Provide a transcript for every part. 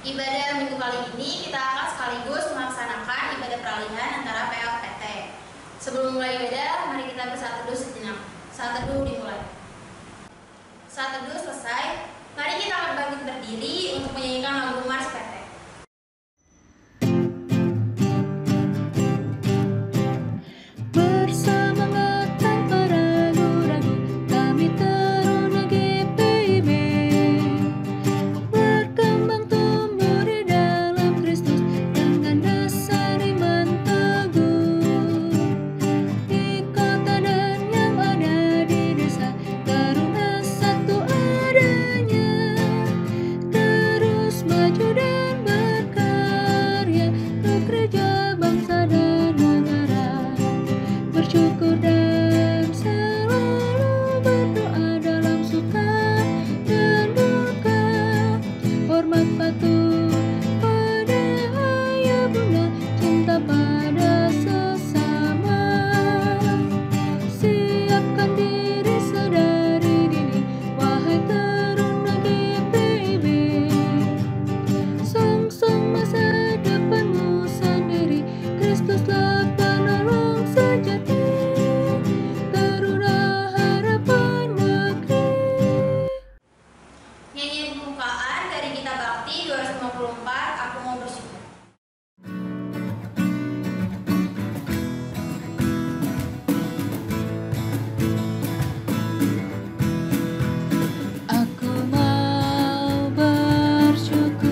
Ibadah minggu kali ini kita akan sekaligus melaksanakan ibadah peralihan antara PL PT. Sebelum mulai ibadah, mari kita bersatu teduh sejenak. Saat teduh dimulai. Saat teduh selesai, mari kita akan bangkit berdiri untuk menyanyikan lagu Mars PT. Bersyukur dan selalu berdoa dalam suka dan duka. Hormat patuh pada ayah bunda, cinta pada sesama. Siapkan diri sedari dini, wahai taruna GPIB. Songsong masa depanmu sendiri, Kristuslah penolong sejati. Nyanyian pembukaan dari Gita Bakti 254, Aku Mau Bersyukur. Aku mau bersyukur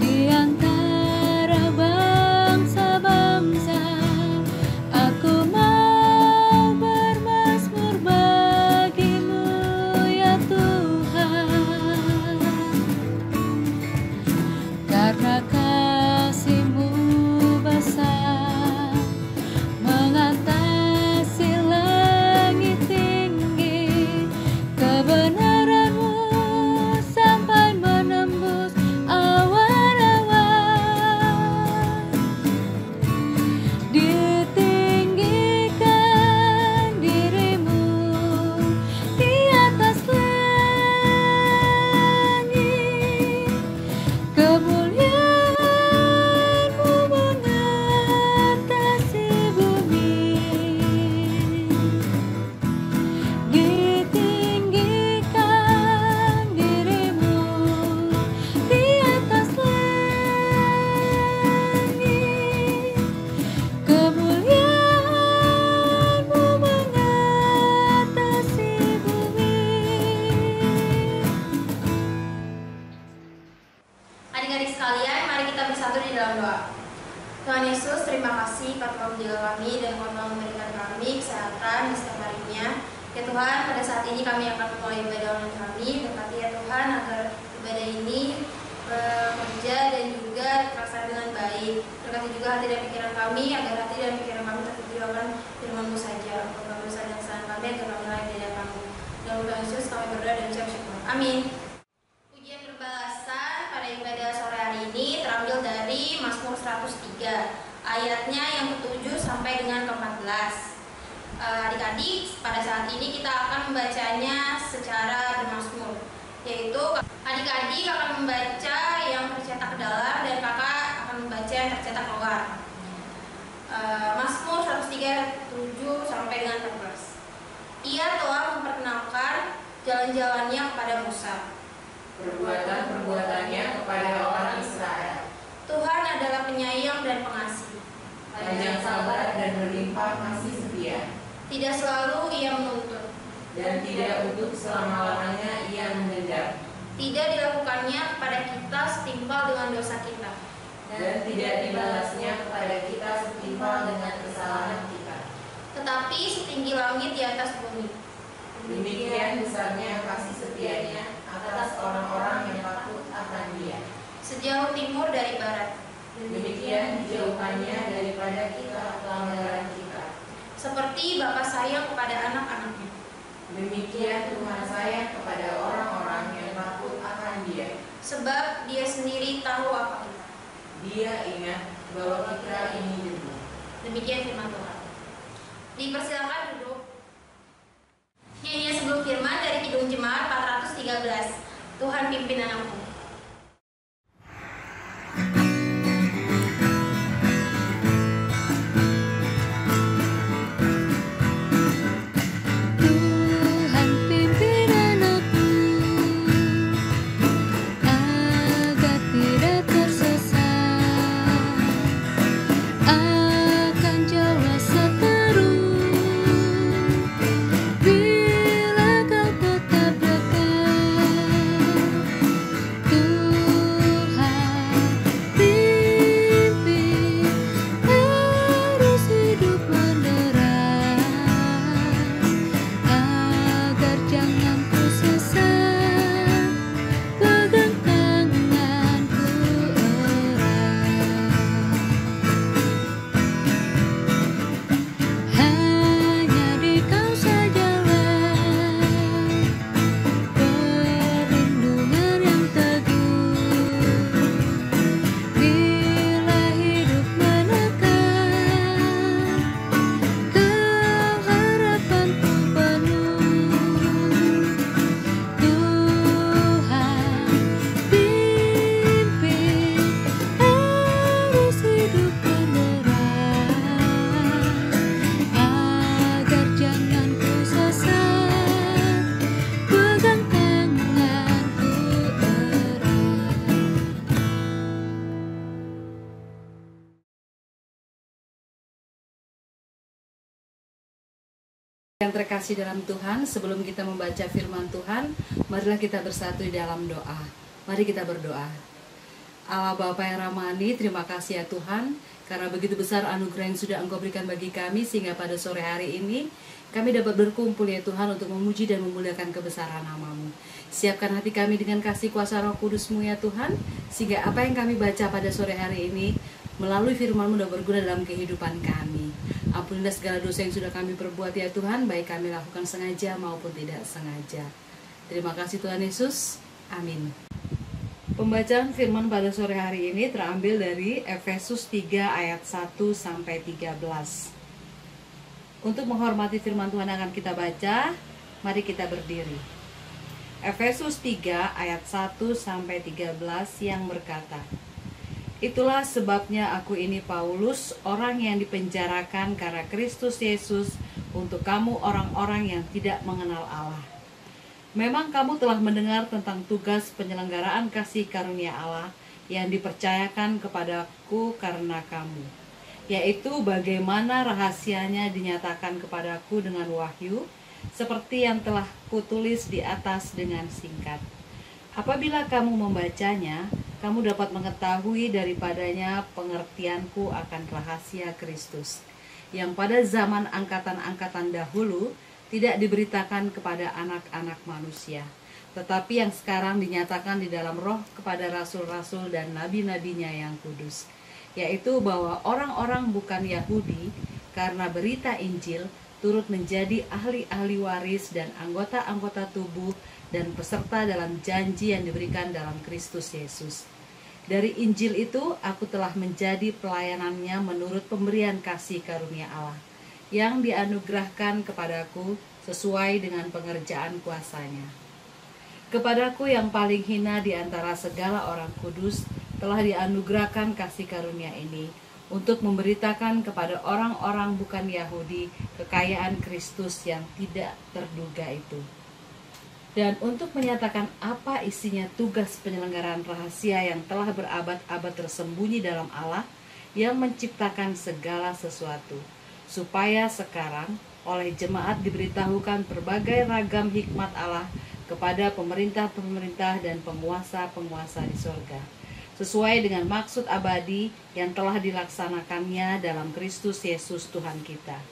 di antara bangsa-bangsa. Aku mau bermazmur bagimu ya Tuhan, karena kasih-Mu besar mengatasi langit tinggi. Kebenaran-Mu sampai menembus awan-awan. Ditinggikan diri-Mu di atas langit. Kemuliaan-Mu mengatasi bumi. Ditinggikan diri-Mu di atas langit. Kemuliaan-Mu mengatasi bumi. Adik-adik sekalian, mari kita bersatu di dalam doa. Tuhan Yesus, terima kasih Kau telah menjaga kami dan Kau telah memberikan kami kesehatan di setiap harinya. Ya Tuhan, pada saat ini kami akan memulai ibadah online kami. Berkati ya Tuhan agar ibadah ini bekerja dan juga terlaksana dengan baik. Berkati juga hati dan pikiran kami, agar hati dan pikiran kami tertuju akan firman-Mu saja. Ampunilah dosa dan kesalahan kami, agar kami layak di hadapan-Mu. Dalam Tuhan Yesus kami berdoa dan ucap syukur. Amin. Pujian berbalasan pada ibadah sore hari ini terambil dari Mazmur 103, ayatnya yang ke-7 sampai dengan ke-14. Adik-adik, pada saat ini kita akan membacanya secara bermazmur, yaitu adik-adik akan membaca yang tercetak ke dalam dan kakak akan membaca yang tercetak keluar. Mazmur 103 7 sampai dengan 14. Ia telah memperkenalkan jalan-jalannya kepada Musa, perbuatan-perbuatannya kepada orang Israel. Tuhan adalah penyayang dan pengasih, Panjang sabar dan berlimpah kasih setia, tidak selalu ia menuntut, dan tidak untuk selama-lamanya ia mendendam, tidak dilakukannya kepada kita setimpal dengan dosa kita, dan tidak dibalasnya kepada kita setimpal dengan kesalahan kita. tetapi setinggi langit di atas bumi. Demikian besarnya kasih setianya atas orang-orang yang takut akan Dia. Sejauh timur dari barat, Demikian dijauhkannya daripada kita pelanggaran kita. seperti Bapa sayang kepada anak-anaknya, Demikian Tuhan sayang kepada orang-orang yang takut akan Dia. sebab Dia sendiri tahu apa kita. Dia ingat bahwa kita ini debu. Demikian firman Tuhan. Dipersilakan duduk. Nyanyian sebelum firman dari Kidung Jemaat 413. Tuhan pimpin anakku. yang terkasih dalam Tuhan, sebelum kita membaca firman Tuhan, marilah kita bersatu di dalam doa. Mari kita berdoa. Allah Bapa yang Rahmani, terima kasih ya Tuhan, karena begitu besar anugerah yang sudah Engkau berikan bagi kami, sehingga pada sore hari ini kami dapat berkumpul ya Tuhan untuk memuji dan memuliakan kebesaran nama-Mu. Siapkan hati kami dengan kasih kuasa Roh Kudus-Mu ya Tuhan, sehingga apa yang kami baca pada sore hari ini melalui firman-Mu dapat berguna dalam kehidupan kami. Ampunilah segala dosa yang sudah kami perbuat ya Tuhan, baik kami lakukan sengaja maupun tidak sengaja. Terima kasih Tuhan Yesus. Amin. Pembacaan firman pada sore hari ini terambil dari Efesus 3 ayat 1 sampai 13. Untuk menghormati firman Tuhan yang akan kita baca, mari kita berdiri. Efesus 3 ayat 1 sampai 13 yang berkata, "Itulah sebabnya aku ini Paulus, orang yang dipenjarakan karena Kristus Yesus, untuk kamu orang-orang yang tidak mengenal Allah. Memang kamu telah mendengar tentang tugas penyelenggaraan kasih karunia Allah yang dipercayakan kepadaku karena kamu, yaitu bagaimana rahasianya dinyatakan kepadaku dengan wahyu, seperti yang telah kutulis di atas dengan singkat. Apabila kamu membacanya, kamu dapat mengetahui daripadanya pengertianku akan rahasia Kristus, yang pada zaman angkatan-angkatan dahulu tidak diberitakan kepada anak-anak manusia, tetapi yang sekarang dinyatakan di dalam Roh kepada rasul-rasul dan nabi-nabinya yang kudus, yaitu bahwa orang-orang bukan Yahudi karena berita Injil turut menjadi ahli-ahli waris dan anggota-anggota tubuh dan peserta dalam janji yang diberikan dalam Kristus Yesus. Dari Injil itu aku telah menjadi pelayanannya menurut pemberian kasih karunia Allah yang dianugerahkan kepadaku sesuai dengan pengerjaan kuasa-Nya. Kepadaku yang paling hina di antara segala orang kudus telah dianugerahkan kasih karunia ini untuk memberitakan kepada orang-orang bukan Yahudi kekayaan Kristus yang tidak terduga itu, dan untuk menyatakan apa isinya tugas penyelenggaraan rahasia yang telah berabad-abad tersembunyi dalam Allah yang menciptakan segala sesuatu, supaya sekarang oleh jemaat diberitahukan berbagai ragam hikmat Allah kepada pemerintah-pemerintah dan penguasa-penguasa di sorga, sesuai dengan maksud abadi yang telah dilaksanakannya dalam Kristus Yesus Tuhan kita.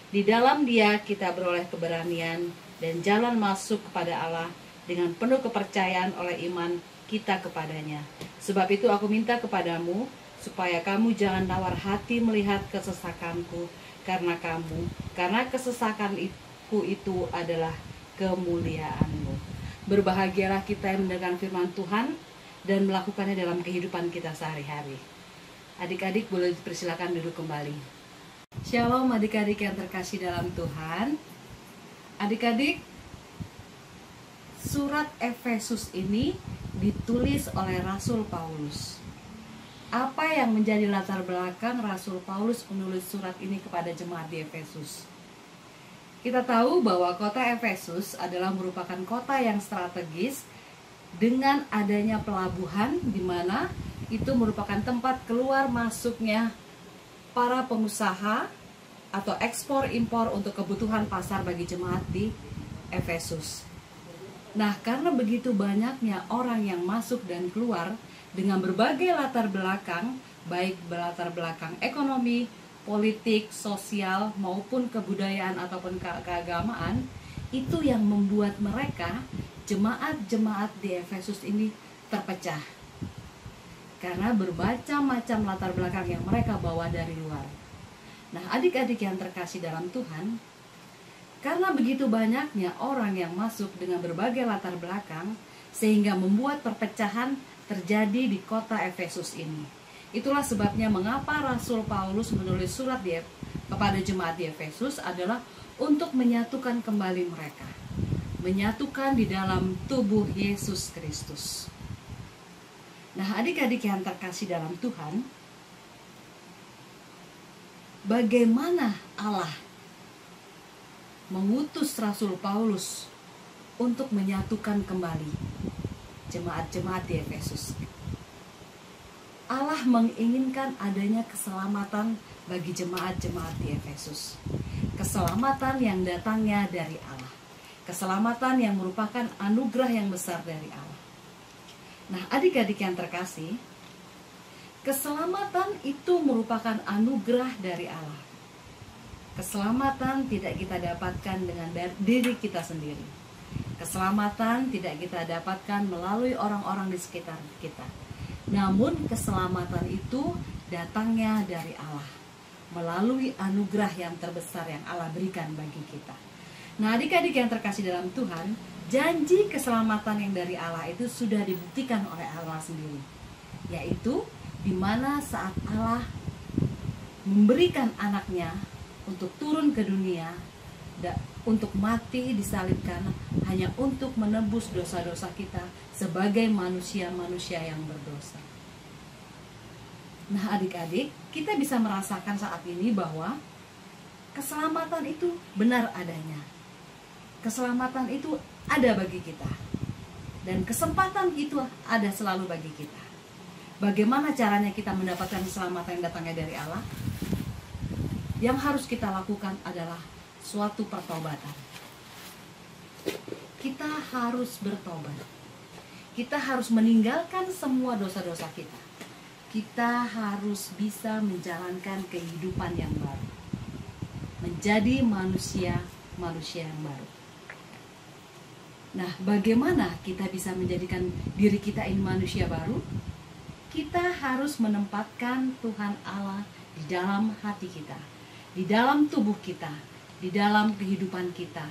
Di dalam Dia kita beroleh keberanian dan jalan masuk kepada Allah dengan penuh kepercayaan oleh iman kita kepadanya. Sebab itu aku minta kepadamu supaya kamu jangan tawar hati melihat kesesakanku karena kesesakanku itu adalah kemuliaanmu. Berbahagialah kita yang mendengarkan firman Tuhan dan melakukannya dalam kehidupan kita sehari-hari. Adik-adik boleh dipersilakan duduk kembali. Shalom adik-adik yang terkasih dalam Tuhan. Adik-adik, surat Efesus ini ditulis oleh Rasul Paulus. Apa yang menjadi latar belakang Rasul Paulus menulis surat ini kepada jemaat di Efesus? Kita tahu bahwa kota Efesus adalah merupakan kota yang strategis dengan adanya pelabuhan, di mana itu merupakan tempat keluar masuknya para pengusaha atau ekspor impor untuk kebutuhan pasar bagi jemaat di Efesus. Nah, karena begitu banyaknya orang yang masuk dan keluar dengan berbagai latar belakang, baik berlatar belakang ekonomi, politik, sosial, maupun kebudayaan ataupun keagamaan, itu yang membuat mereka, jemaat-jemaat di Efesus ini terpecah. Karena bermacam-macam latar belakang yang mereka bawa dari luar. Nah, adik-adik yang terkasih dalam Tuhan, karena begitu banyaknya orang yang masuk dengan berbagai latar belakang, sehingga membuat perpecahan terjadi di kota Efesus ini. Itulah sebabnya mengapa Rasul Paulus menulis surat kepada jemaat di Efesus adalah untuk menyatukan kembali mereka. Menyatukan di dalam tubuh Yesus Kristus. Nah, adik-adik yang terkasih dalam Tuhan, bagaimana Allah mengutus Rasul Paulus untuk menyatukan kembali jemaat-jemaat di Efesus? Allah menginginkan adanya keselamatan bagi jemaat-jemaat di Efesus. keselamatan yang datangnya dari Allah. Keselamatan yang merupakan anugerah yang besar dari Allah. Nah, adik-adik yang terkasih, keselamatan itu merupakan anugerah dari Allah. Keselamatan tidak kita dapatkan dengan diri kita sendiri. Keselamatan tidak kita dapatkan melalui orang-orang di sekitar kita. Namun keselamatan itu datangnya dari Allah, melalui anugerah yang terbesar yang Allah berikan bagi kita. Nah, adik-adik yang terkasih dalam Tuhan, janji keselamatan yang dari Allah itu sudah dibuktikan oleh Allah sendiri, yaitu di mana saat Allah memberikan anaknya untuk turun ke dunia, untuk mati disalibkan hanya untuk menebus dosa-dosa kita sebagai manusia-manusia yang berdosa. Nah, adik-adik, kita bisa merasakan saat ini bahwa keselamatan itu benar adanya. Keselamatan itu ada bagi kita. Dan kesempatan itu ada selalu bagi kita. Bagaimana caranya kita mendapatkan keselamatan yang datangnya dari Allah? Yang harus kita lakukan adalah suatu pertobatan. Kita harus bertobat. Kita harus meninggalkan semua dosa-dosa kita. Kita harus bisa menjalankan kehidupan yang baru. Menjadi manusia yang baru. Nah, bagaimana kita bisa menjadikan diri kita ini manusia baru? Kita harus menempatkan Tuhan Allah di dalam hati kita, di dalam tubuh kita, di dalam kehidupan kita,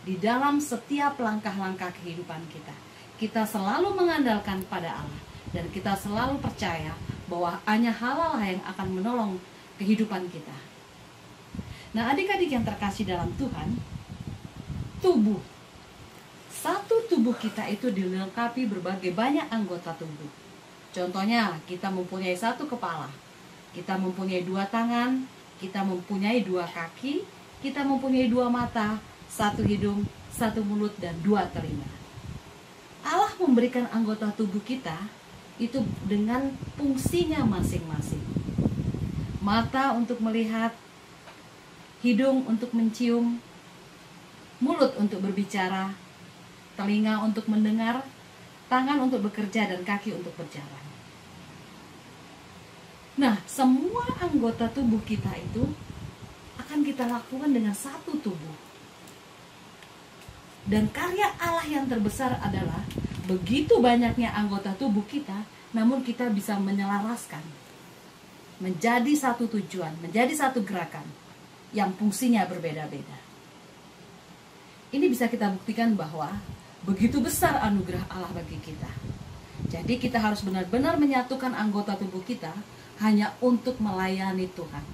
di dalam setiap langkah-langkah kehidupan kita. Kita selalu mengandalkan pada Allah, dan kita selalu percaya bahwa hanya Allah yang akan menolong kehidupan kita. Nah, adik-adik yang terkasih dalam Tuhan, satu tubuh kita itu dilengkapi berbagai banyak anggota tubuh. Contohnya, kita mempunyai satu kepala, kita mempunyai 2 tangan, kita mempunyai 2 kaki, kita mempunyai 2 mata, 1 hidung, 1 mulut, dan 2 telinga. Allah memberikan anggota tubuh kita itu dengan fungsinya masing-masing. Mata untuk melihat, hidung untuk mencium, mulut untuk berbicara, telinga untuk mendengar, tangan untuk bekerja, dan kaki untuk berjalan. Nah, semua anggota tubuh kita itu akan kita lakukan dengan satu tubuh. Dan karya Allah yang terbesar adalah begitu banyaknya anggota tubuh kita, namun kita bisa menyelaraskan menjadi satu tujuan, menjadi satu gerakan yang fungsinya berbeda-beda. Ini bisa kita buktikan bahwa begitu besar anugerah Allah bagi kita. Jadi kita harus benar-benar menyatukan anggota tubuh kita hanya untuk melayani Tuhan.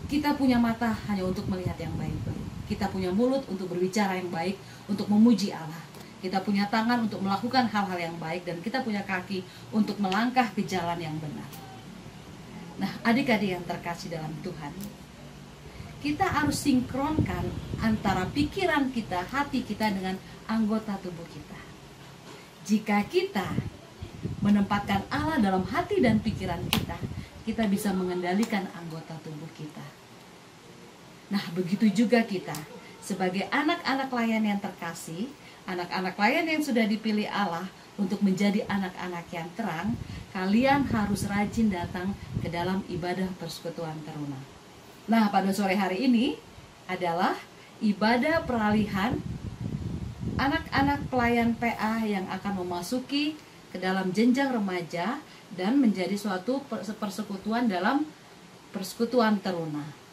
Kita punya mata hanya untuk melihat yang baik-baik. Kita punya mulut untuk berbicara yang baik, untuk memuji Allah. Kita punya tangan untuk melakukan hal-hal yang baik, dan kita punya kaki untuk melangkah ke jalan yang benar. Nah, adik-adik yang terkasih dalam Tuhan, kita harus sinkronkan antara pikiran kita, hati kita dengan anggota tubuh kita. Jika kita menempatkan Allah dalam hati dan pikiran kita, kita bisa mengendalikan anggota tubuh kita. Nah, begitu juga kita sebagai anak-anak layan yang terkasih, anak-anak layan yang sudah dipilih Allah untuk menjadi anak-anak yang terang, kalian harus rajin datang ke dalam ibadah persekutuan teruna. Nah, pada sore hari ini adalah ibadah peralihan anak-anak pelayan PA yang akan memasuki ke dalam jenjang remaja dan menjadi suatu persekutuan dalam persekutuan teruna.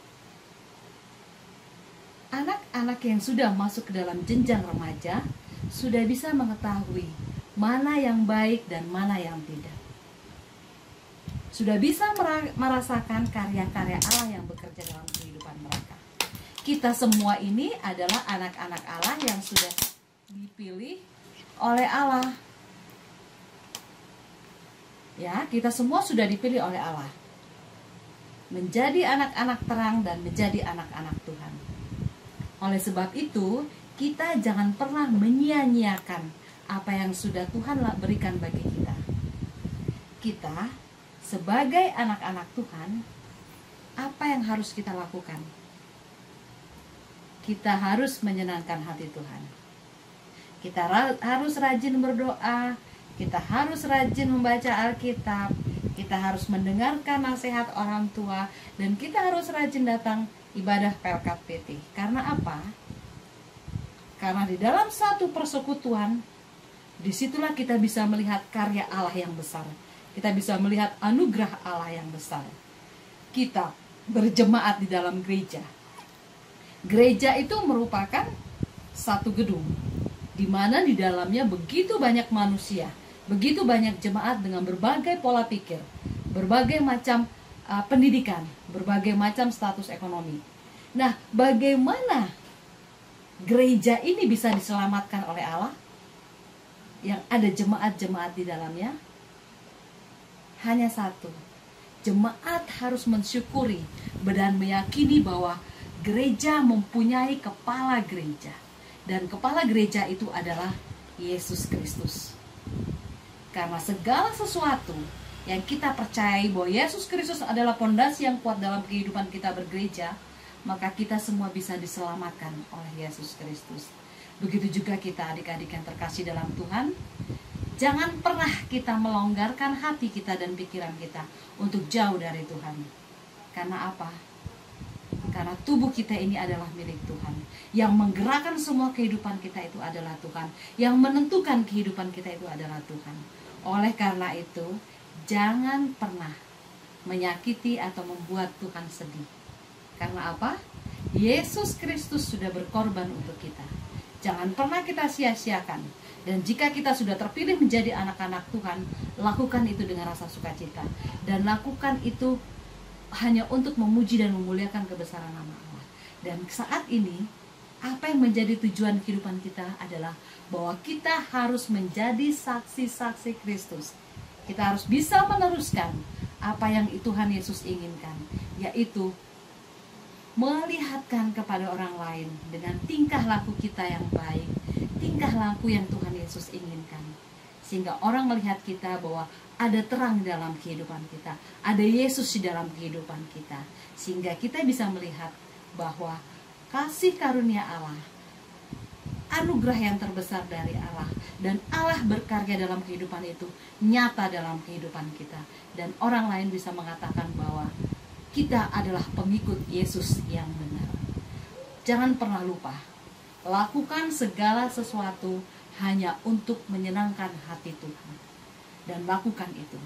Anak-anak yang sudah masuk ke dalam jenjang remaja sudah bisa mengetahui mana yang baik dan mana yang tidak. Sudah bisa merasakan karya-karya Allah yang bekerja dalam kehidupan mereka. Kita semua ini adalah anak-anak Allah yang sudah dipilih oleh Allah. Ya, kita semua sudah dipilih oleh Allah menjadi anak-anak terang dan menjadi anak-anak Tuhan. Oleh sebab itu, kita jangan pernah menyia-nyiakan apa yang sudah Tuhan berikan bagi kita. Kita sebagai anak-anak Tuhan, apa yang harus kita lakukan? kita harus menyenangkan hati Tuhan. Kita harus rajin berdoa, kita harus rajin membaca Alkitab, kita harus mendengarkan nasihat orang tua, dan kita harus rajin datang ibadah Pelkat PT. Karena apa? Karena di dalam satu persekutuan, disitulah kita bisa melihat karya Allah yang besar. Kita bisa melihat anugerah Allah yang besar. Kita berjemaat di dalam gereja. Gereja itu merupakan satu gedung, di mana di dalamnya begitu banyak manusia, begitu banyak jemaat dengan berbagai pola pikir, berbagai macam pendidikan, berbagai macam status ekonomi. Nah, bagaimana gereja ini bisa diselamatkan oleh Allah? Yang ada jemaat-jemaat di dalamnya hanya satu. Jemaat harus mensyukuri dan meyakini bahwa gereja mempunyai kepala gereja. Dan kepala gereja itu adalah Yesus Kristus. Karena segala sesuatu yang kita percayai bahwa Yesus Kristus adalah pondasi yang kuat dalam kehidupan kita bergereja, maka kita semua bisa diselamatkan oleh Yesus Kristus. Begitu juga kita adik-adik yang terkasih dalam Tuhan. Jangan pernah kita melonggarkan hati kita dan pikiran kita untuk jauh dari Tuhan. Karena apa? Karena tubuh kita ini adalah milik Tuhan. Yang menggerakkan semua kehidupan kita itu adalah Tuhan. Yang menentukan kehidupan kita itu adalah Tuhan. Oleh karena itu, jangan pernah menyakiti atau membuat Tuhan sedih. Karena apa? Yesus Kristus sudah berkorban untuk kita. Jangan pernah kita sia-siakan. Dan jika kita sudah terpilih menjadi anak-anak Tuhan, lakukan itu dengan rasa sukacita. Dan lakukan itu hanya untuk memuji dan memuliakan kebesaran nama Allah. Dan saat ini, apa yang menjadi tujuan kehidupan kita adalah bahwa kita harus menjadi saksi-saksi Kristus. Kita harus bisa meneruskan apa yang Tuhan Yesus inginkan, yaitu melihatkan kepada orang lain dengan tingkah laku kita yang baik, tingkah laku yang Tuhan Yesus inginkan. Sehingga orang melihat kita bahwa ada terang dalam kehidupan kita, ada Yesus di dalam kehidupan kita. Sehingga kita bisa melihat bahwa kasih karunia Allah, anugerah yang terbesar dari Allah, dan Allah berkarya dalam kehidupan itu nyata dalam kehidupan kita. Dan orang lain bisa mengatakan bahwa kita adalah pengikut Yesus yang benar. Jangan pernah lupa, lakukan segala sesuatu hanya untuk menyenangkan hati Tuhan. Dan lakukan itu.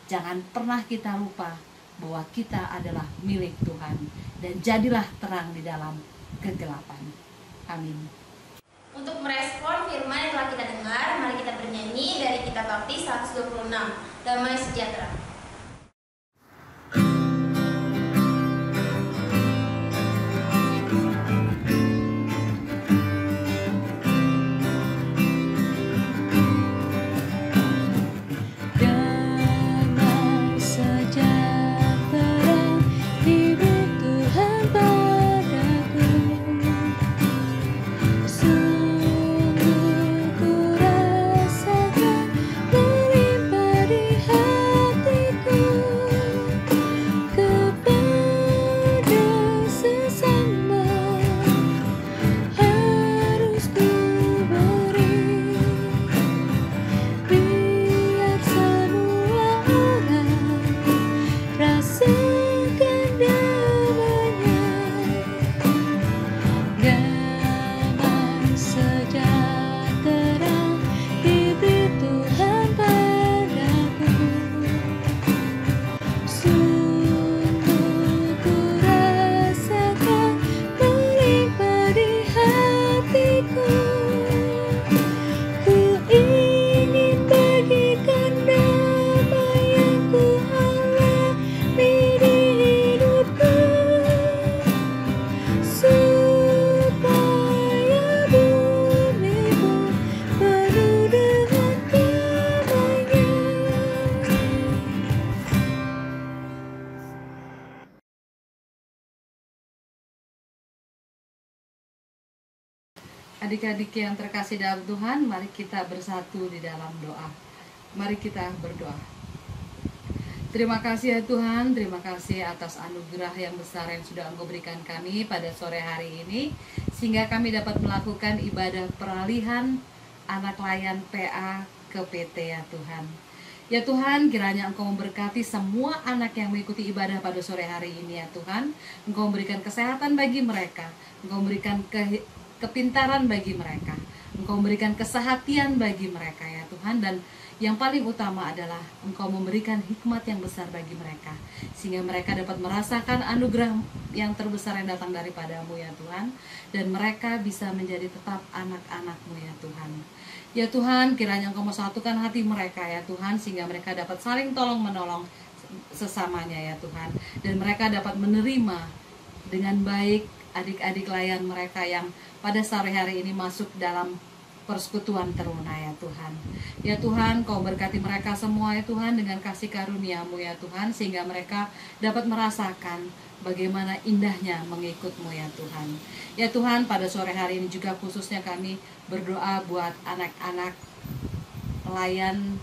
Jangan pernah kita lupa bahwa kita adalah milik Tuhan. Dan jadilah terang di dalam kegelapan. Amin. Untuk merespon firman yang telah kita dengar, mari kita bernyanyi dari Kitab Baptis 126, Damai Sejahtera. Adik-adik yang terkasih dalam Tuhan, mari kita bersatu di dalam doa. Mari kita berdoa. Terima kasih ya Tuhan, terima kasih atas anugerah yang besar yang sudah Engkau berikan kami pada sore hari ini. sehingga kami dapat melakukan ibadah peralihan anak layan PA ke PT ya Tuhan. Ya Tuhan, kiranya Engkau memberkati semua anak yang mengikuti ibadah pada sore hari ini ya Tuhan. Engkau memberikan kesehatan bagi mereka, Engkau memberikan kepintaran bagi mereka, Engkau memberikan kesehatian bagi mereka ya Tuhan. Dan yang paling utama adalah Engkau memberikan hikmat yang besar bagi mereka, sehingga mereka dapat merasakan anugerah yang terbesar yang datang daripadamu ya Tuhan. Dan mereka bisa menjadi tetap anak-anak-Mu ya Tuhan. Ya Tuhan, kiranya Engkau memsatukan hati mereka ya Tuhan, sehingga mereka dapat saling tolong-menolong sesamanya ya Tuhan. Dan mereka dapat menerima dengan baik adik-adik layan mereka yang pada sore hari ini masuk dalam persekutuan teruna ya Tuhan. Ya Tuhan, Kau berkati mereka semua ya Tuhan dengan kasih karunia-Mu ya Tuhan, sehingga mereka dapat merasakan bagaimana indahnya mengikut-Mu ya Tuhan. Ya Tuhan, pada sore hari ini juga khususnya kami berdoa buat anak-anak layan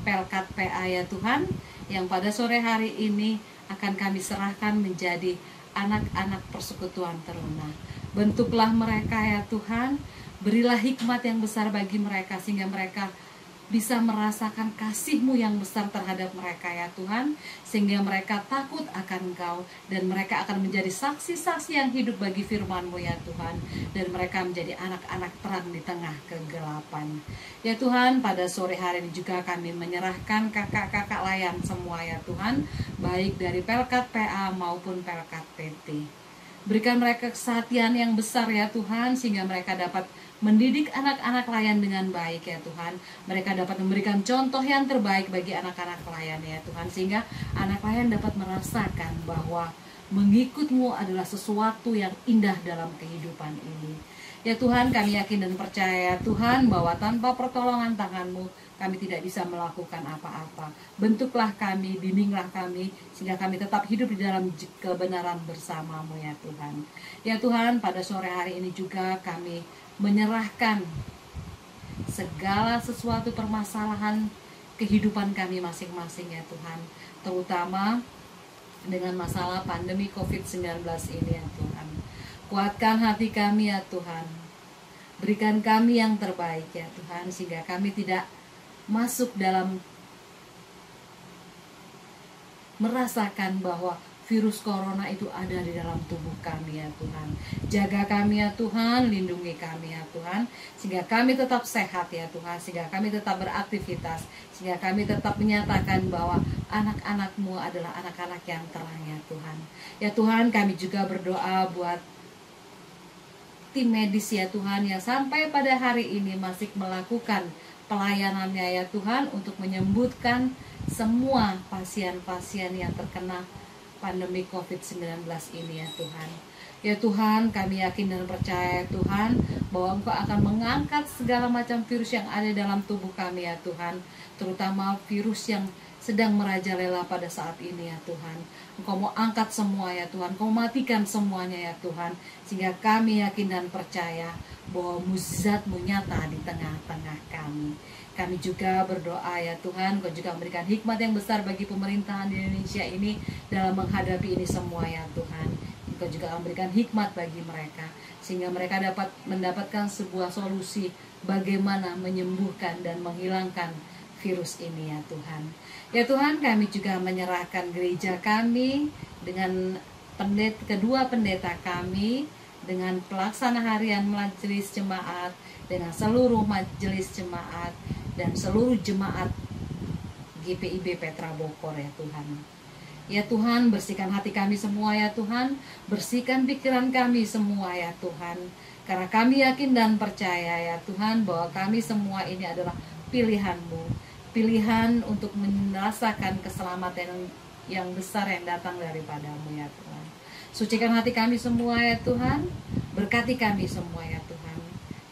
Pelkat PA ya Tuhan, yang pada sore hari ini akan kami serahkan menjadi anak-anak persekutuan teruna. Bentuklah mereka ya Tuhan, berilah hikmat yang besar bagi mereka, sehingga mereka bisa merasakan kasih-Mu yang besar terhadap mereka ya Tuhan, sehingga mereka takut akan Engkau, dan mereka akan menjadi saksi-saksi yang hidup bagi firman-Mu ya Tuhan, dan mereka menjadi anak-anak terang di tengah kegelapan. Ya Tuhan, pada sore hari ini juga kami menyerahkan kakak-kakak layan semua ya Tuhan, baik dari Pelkat PA maupun Pelkat PT. Berikan mereka kesehatan yang besar ya Tuhan, sehingga mereka dapat mendidik anak-anak layan dengan baik ya Tuhan. Mereka dapat memberikan contoh yang terbaik bagi anak-anak layan ya Tuhan, sehingga anak layan dapat merasakan bahwa mengikut-Mu adalah sesuatu yang indah dalam kehidupan ini. Ya Tuhan, kami yakin dan percaya ya Tuhan, bahwa tanpa pertolongan tangan-Mu kami tidak bisa melakukan apa-apa. Bentuklah kami, bimbinglah kami, sehingga kami tetap hidup di dalam kebenaran bersama-Mu ya Tuhan. Ya Tuhan, pada sore hari ini juga kami menyerahkan segala sesuatu permasalahan kehidupan kami masing-masing ya Tuhan, terutama dengan masalah pandemi COVID-19 ini ya Tuhan. Kuatkan hati kami ya Tuhan, berikan kami yang terbaik ya Tuhan, sehingga kami tidak masuk dalam merasakan bahwa virus corona itu ada di dalam tubuh kami ya Tuhan. Jaga kami ya Tuhan, lindungi kami ya Tuhan, sehingga kami tetap sehat ya Tuhan, sehingga kami tetap beraktivitas, sehingga kami tetap menyatakan bahwa anak-anak-Mu adalah anak-anak yang terang ya Tuhan. Ya Tuhan, kami juga berdoa buat tim medis ya Tuhan, yang sampai pada hari ini masih melakukan pelayanannya ya Tuhan, untuk menyembuhkan semua pasien-pasien yang terkena pandemi COVID-19 ini ya Tuhan. Ya Tuhan, kami yakin dan percaya Tuhan, bahwa Engkau akan mengangkat segala macam virus yang ada dalam tubuh kami ya Tuhan, terutama virus yang sedang merajalela pada saat ini ya Tuhan. Engkau mau angkat semua ya Tuhan, Engkau matikan semuanya ya Tuhan, sehingga kami yakin dan percaya bahwa mukjizat-Mu nyata di tengah-tengah kami. Kami juga berdoa ya Tuhan, Engkau juga memberikan hikmat yang besar bagi pemerintahan di Indonesia ini dalam menghadapi ini semua ya Tuhan. Engkau juga memberikan hikmat bagi mereka, sehingga mereka dapat mendapatkan sebuah solusi bagaimana menyembuhkan dan menghilangkan virus ini ya Tuhan. Ya Tuhan, kami juga menyerahkan gereja kami dengan kedua pendeta kami, dengan pelaksana harian majelis jemaat, dengan seluruh majelis jemaat, dan seluruh jemaat GPIB Petra Bogor ya Tuhan. Ya Tuhan, bersihkan hati kami semua ya Tuhan, bersihkan pikiran kami semua ya Tuhan, karena kami yakin dan percaya ya Tuhan, bahwa kami semua ini adalah pilihan-Mu, pilihan untuk merasakan keselamatan yang besar yang datang daripada-Mu ya Tuhan. Sucikan hati kami semua ya Tuhan, berkati kami semua ya Tuhan,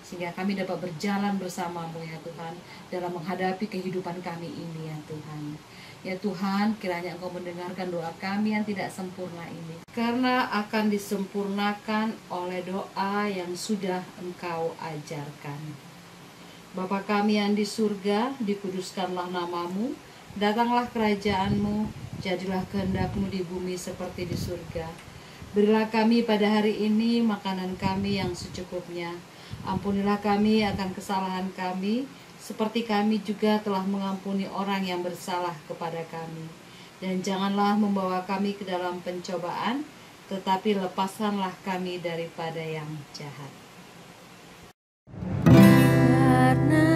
sehingga kami dapat berjalan bersama-Mu ya Tuhan, dalam menghadapi kehidupan kami ini ya Tuhan. Ya Tuhan, kiranya Engkau mendengarkan doa kami yang tidak sempurna ini, karena akan disempurnakan oleh doa yang sudah Engkau ajarkan. Bapa kami yang di surga, dikuduskanlah nama-Mu, datanglah kerajaan-Mu, jadilah kehendak-Mu di bumi seperti di surga. Berilah kami pada hari ini makanan kami yang secukupnya. Ampunilah kami akan kesalahan kami, seperti kami juga telah mengampuni orang yang bersalah kepada kami. Dan janganlah membawa kami ke dalam pencobaan, tetapi lepaskanlah kami daripada yang jahat. Karena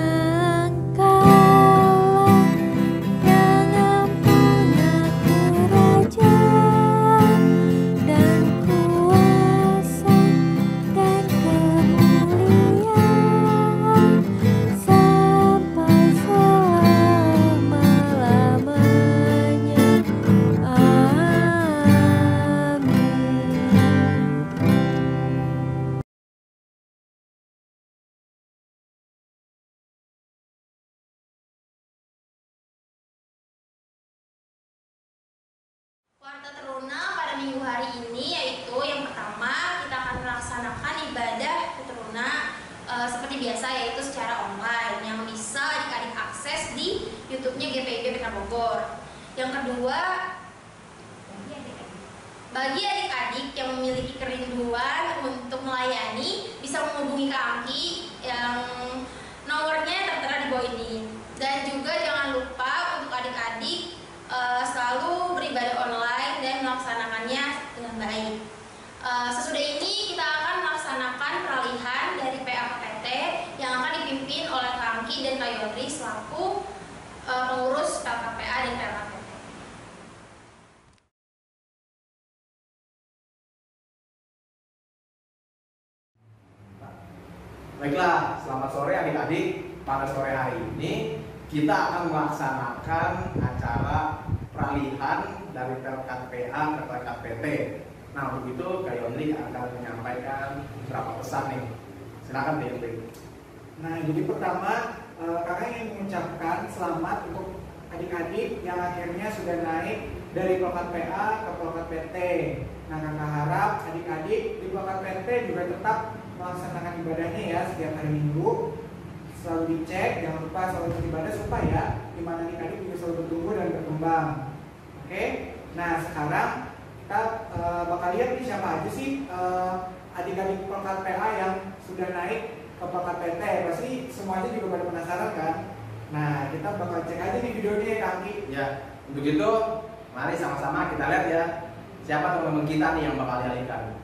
Engkaulah yang punya kerajaan dan kuasa dan kemuliaan sampai selama-lamanya. Amin. Warta Teruna pada minggu hari ini yaitu yang pertama kita akan melaksanakan ibadah Teruna seperti biasa, yaitu secara online yang bisa adik-adik akses di YouTube-nya GPIB Petra Bogor. Yang kedua, bagi adik-adik yang memiliki kerinduan untuk melayani bisa menghubungi Kak Angki yang nomornya tertera di bawah ini. Dan juga jangan lupa untuk adik-adik selalu beribadah online dan melaksanakannya dengan baik. Sesudah ini kita akan melaksanakan peralihan dari PAKPT yang akan dipimpin oleh Kak Angki dan Kak Yodri selaku pengurus PKPA dan PAKPT. Baiklah, selamat sore adik-adik. Pada sore hari ini kita akan melaksanakan acara peralihan dari Pelkat PA ke Pelkat PT. Nah, untuk itu Kak Yondri akan menyampaikan beberapa pesan nih. Silakan Kak Yondri. Nah, jadi pertama kakak ingin mengucapkan selamat untuk adik-adik yang akhirnya sudah naik dari Pelkat PA ke Pelkat PT. Nah, kakak harap adik-adik di Pelkat PT juga tetap melaksanakan ibadahnya ya setiap hari Minggu. Selalu dicek, jangan lupa selalu beribadah supaya iman adik-adik juga selalu bertumbuh dan berkembang. Oke, nah sekarang kita bakal lihat nih siapa aja sih adik-adik Pelkat PA yang sudah naik ke Pelkat PT. Pasti semuanya juga pada penasaran kan? Nah, kita bakal cek aja nih videonya ya Kaki. Ya, untuk itu mari sama-sama kita lihat ya siapa teman-teman kita nih yang bakal dialihkan.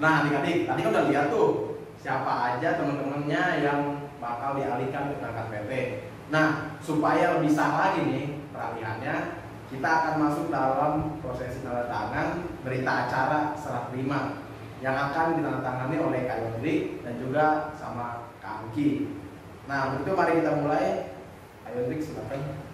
Nah adik-adik, tadi kan udah lihat tuh siapa aja teman-temannya yang bakal dialihkan ke Pelkat PT. Nah, supaya lebih sah lagi nih peralihannya, kita akan masuk dalam prosesi tanda tangan berita acara serah terima yang akan ditandatangani oleh Kak Yondri dan juga sama Kak Angki. Nah, untuk itu mari kita mulai. Kak Yondri, silakan.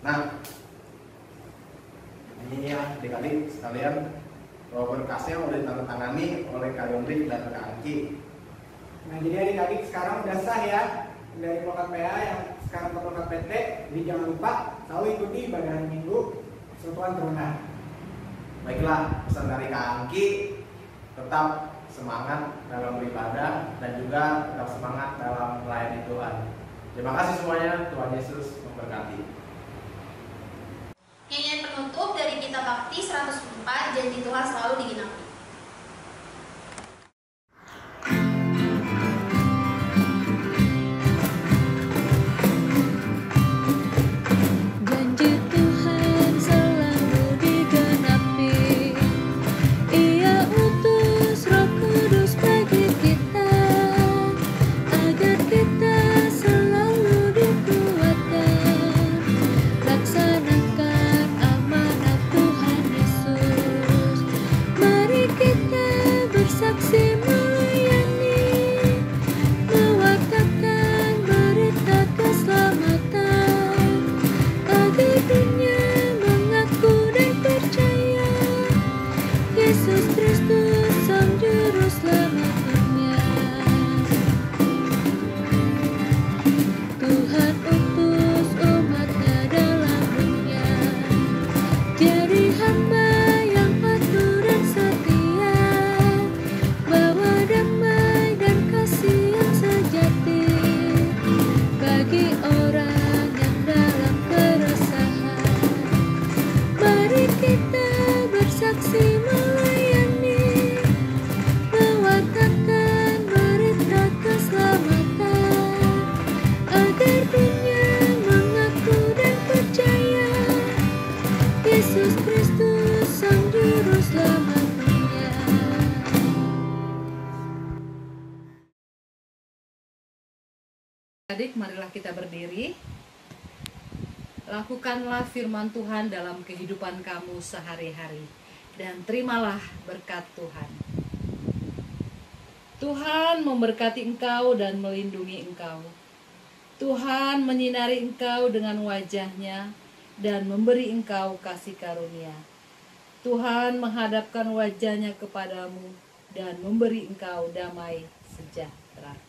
Nah, ini ya adik-adik sekalian, berkasnya udah ditandatangani oleh Kak Yondri dan Kak Angki. Nah, jadi adik-adik sekarang udah sah ya dari Pelkat PA yang sekarang ke Pelkat PT. Jadi jangan lupa selalu ikuti ibadah hari Minggu Persatuan Teruna. Baiklah, pesan dari Kak Angki, tetap semangat dalam beribadah dan juga tetap semangat dalam melayani Tuhan. Terima kasih semuanya, Tuhan Yesus memberkati. Nyanyian penutup dari Kitab Bakti 104, Janji Tuhan Selalu Digenapi. Janji Tuhan selalu digenapi. Ia utus Roh Kudus bagi kita, agar kita selalu dikuatkan, laksanakan amanat Tuhan Yesus. Mari kita bersaksi melayani, mewartakan berita keselamatan, agar dunia mengaku dan percaya Yesus Kristus Sang Juru Selamat dunia. Tuhan utus umat-Nya dalam dunia, jadi hamba yang patuh dan setia, bawa damai dan kasih yang sejati bagi orang yang dalam keresahan. Mari kita bersaksi melayani, mewartakan berita keselamatan, agar dunia mengaku dan percaya Yesus Kristus Sang Juru Selamat dunia. Adik, marilah kita berdiri. Lakukanlah firman Tuhan dalam kehidupan kamu sehari-hari, dan terimalah berkat Tuhan. Tuhan memberkati engkau dan melindungi engkau. Tuhan menyinari engkau dengan wajah-Nya dan memberi engkau kasih karunia. Tuhan menghadapkan wajah-Nya kepadamu dan memberi engkau damai sejahtera.